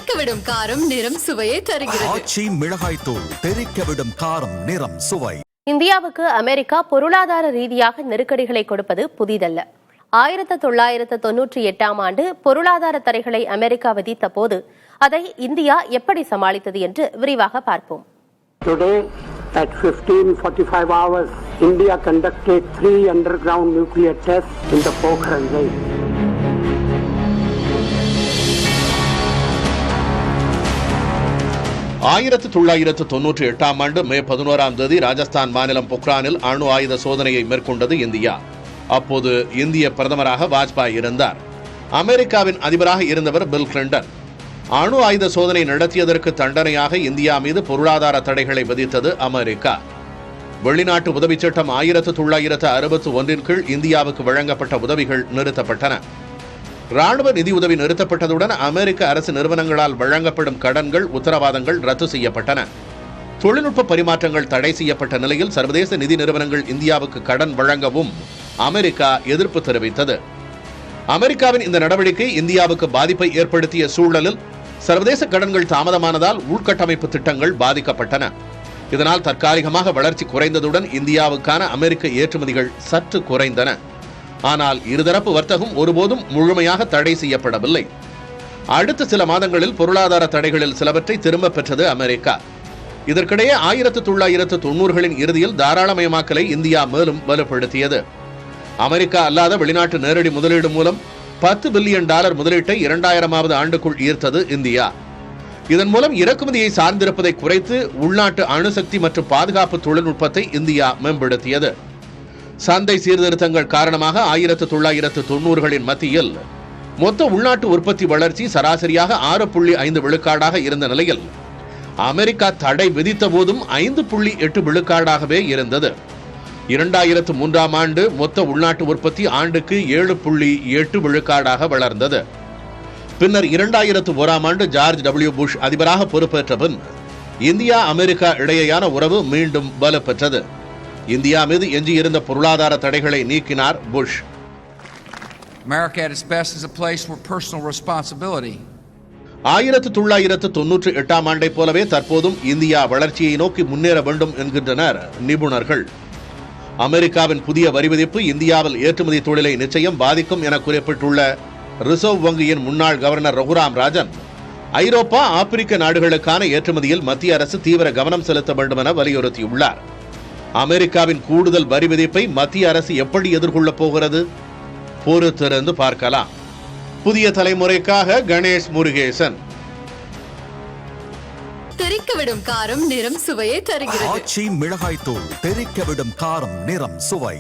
தெறிக்கவிடும் காரம் நிறம் சுவையை தருகிறது. ஆச்சி மிளகாய் தூள் தெறிக்கவிடும் காரம் நிறம் சுவை. இந்தியாவுக்கு அமெரிக்கா பொருளாதார ரீதியாக நெருக்கடிகளை கொடுப்பது புதிதல்ல. 1998ஆம் ஆண்டு பொருளாதார தடைகளை அமெரிக்கா விதித்த போது அதை இந்தியா எப்படி சமாளித்தது என்று விரிவாக பார்ப்போம். Today at 15:45 hours, India conducted 3 underground nuclear tests in the Pokhran Range. ஆயிரத்து 1998ஆம் ஆண்டு மே 11ஆம் தேதி ராஜஸ்தான் மாநிலம் பொக்ரானில் அணு ஆயுத சோதனையை மேற்கொண்டது இந்தியா. அப்போது இந்திய பிரதமராக வாஜ்பாய் இருந்தார். அமெரிக்காவின் அதிபராக இருந்தவர் பில் கிளின்டன். அணு ஆயுத சோதனை நடத்தியதற்கு தண்டனையாக இந்தியா மீது பொருளாதார தடைகளை விதித்தது அமெரிக்கா. வெளிநாட்டு உதவிச் சட்டம் 1961 கீழ் இந்தியாவுக்கு வழங்கப்பட்ட உதவிகள் நிறுத்தப்பட்டன. ராணுவ நிதியுதவி நிறுத்தப்பட்டதுடன் அமெரிக்க அரசு நிறுவனங்களால் வழங்கப்படும் கடன்கள், உத்தரவாதங்கள் ரத்து செய்யப்பட்டன. தொழில்நுட்ப பரிமாற்றங்கள் தடை செய்யப்பட்ட நிலையில் சர்வதேச நிதி நிறுவனங்கள் இந்தியாவுக்கு கடன் வழங்கவும் அமெரிக்கா எதிர்ப்பு தெரிவித்தது. அமெரிக்காவின் இந்த நடவடிக்கை இந்தியாவுக்கு பாதிப்பை ஏற்படுத்திய சூழலில் சர்வதேச கடன்கள் தாமதமானதால் உள்கட்டமைப்பு திட்டங்கள் பாதிக்கப்பட்டன. இதனால் தற்காலிகமாக வளர்ச்சி குறைந்ததுடன் இந்தியாவுக்கான அமெரிக்க ஏற்றுமதிகள் சற்று குறைந்தன. ஆனால் இருதரப்பு வர்த்தகம் ஒருபோதும் முழுமையாக தடை செய்யப்படவில்லை. அடுத்த சில மாதங்களில் பொருளாதார தடைகளில் சிலவற்றை திரும்பப் பெற்றது அமெரிக்கா. இதற்கிடையே 1990களின் இறுதியில் தாராளமயமாக்கலை இந்தியா மேலும் வலுப்படுத்தியது. அமெரிக்கா அல்லாத வெளிநாட்டு நேரடி முதலீடு மூலம் $10 பில்லியன் முதலீட்டை 2000ஆவது ஆண்டுக்குள் ஈர்த்தது இந்தியா. இதன் மூலம் இறக்குமதியை சார்ந்திருப்பதை குறைத்து உள்நாட்டு அணுசக்தி மற்றும் பாதுகாப்பு தொழில்நுட்பத்தை இந்தியா மேம்படுத்தியது. சந்தை சீர்திருத்தங்கள் காரணமாக 1990களின் மத்தியில் மொத்த உள்நாட்டு உற்பத்தி வளர்ச்சி சராசரியாக 6.5 விழுக்காடாக இருந்த நிலையில் அமெரிக்கா தடை விதித்த போதும் 5.8 விழுக்காடாகவே இருந்தது. 2003ஆம் ஆண்டு மொத்த உள்நாட்டு உற்பத்தி ஆண்டுக்கு 7.8 விழுக்காடாக வளர்ந்தது. பின்னர் 2001ஆம் ஆண்டு ஜார்ஜ் டபிள்யூ புஷ் அதிபராக பொறுப்பேற்ற பின் இந்தியா அமெரிக்கா இடையேயான உறவு மீண்டும் வலுப்பெற்றது. இந்தியா மீது எஞ்சியிருந்த பொருளாதார தடைகளை நீக்கினார் push. America at its best is a place where personal responsibility. 1998ஆம் ஆண்டை போலவே தற்போதும் இந்தியா வளர்ச்சியை நோக்கி முன்னேற வேண்டும் என்கின்றனர் நிபுணர்கள். அமெரிக்காவின் புதிய வரி விதிப்பு இந்தியாவில் ஏற்றுமதி தொழிலை நிச்சயம் பாதிக்கும் என குறிப்பிட்டுள்ள ரிசர்வ் வங்கியின் முன்னாள் கவர்னர் ரகுராம் ராஜன், ஐரோப்பா, ஆப்பிரிக்க நாடுகளுக்கான ஏற்றுமதியில் மத்திய அரசு தீவிர கவனம் செலுத்த வேண்டும் என வலியுறுத்தியுள்ளார். அமெரிக்காவின் கூடுதல் வரி விதிப்பை மத்திய அரசு எப்படி எதிர்கொள்ளப் போகிறது? பொறுத்திருந்து பார்க்கலாம். புதிய தலைமுறைக்காக கணேஷ் முருகேசன். தெறிக்கவிடும் காரம் நிறம் சுவையை தருகிறது. ஆச்சி மிளகாய் தூள் தெறிக்கவிடும் காரம் நிறம் சுவை.